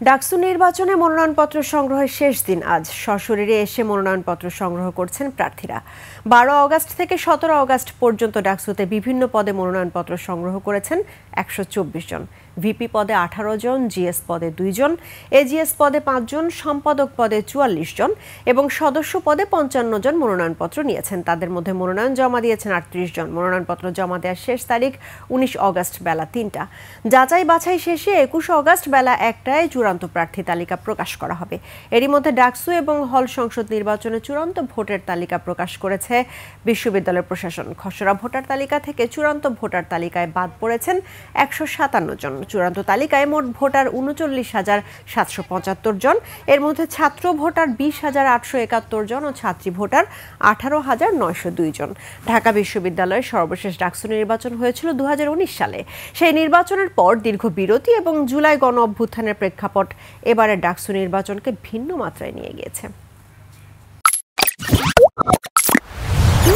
ডাকসু নির্বাচনে মনোনয়নপত্র সংগ্রহের শেষ দিন আজ। সশরীরে এসে মনোনয়নপত্র সংগ্রহ করছেন প্রার্থীরা। 12 অগস্ট থেকে 17 অগস্ট পর্যন্ত ডাকসুতে বিভিন্ন পদে মনোনয়নপত্র সংগ্রহ করেছেন 124 জন। ভিপি পদে 18 জন, জিএস পদে 2 জন, এজিএস পদে 5 জন, সম্পাদক পদে 44 জন এবং সদস্য পদে 55 জন মনোনয়নপত্র নিয়েছেন। তাদের মধ্যে মনোনয়ন জমা দিয়েছেন 38 জন। মনোনয়নপত্র জমা দেওয়ার শেষ তারিখ 19 অগস্ট বেলা 3টা। যাচাই বাছাই শেষে 21 অগস্ট বেলা 1টায় চূড়ান্ত প্রার্থী তালিকা প্রকাশ করা হবে। এরই মধ্যে ডাকসু এবং হল সংসদ নির্বাচনে চূড়ান্ত ভোটের তালিকা প্রকাশ করেছে বিশ্ববিদ্যালয় প্রশাসন। খসড়া ভোটার তালিকা থেকে চূড়ান্ত ভোটার তালিকায় বাদ পড়েছেন 157 জন। চূড়ান্ত তালিকায় মোট ভোটার 39,775 জন। এর মধ্যে ছাত্র ভোটার 20,871 জন ও ছাত্রী ভোটার 18,902 জন। ঢাকা বিশ্ববিদ্যালয়ের সর্বশেষ ডাকসু নির্বাচন হয়েছিল 2019 সালে। সেই নির্বাচনের পর দীর্ঘ বিরতি এবং জুলাই গণ অভ্যুত্থানের প্রেক্ষাপট এবারের ডাকসু নির্বাচনকে ভিন্ন মাত্রায় নিয়ে গিয়েছে।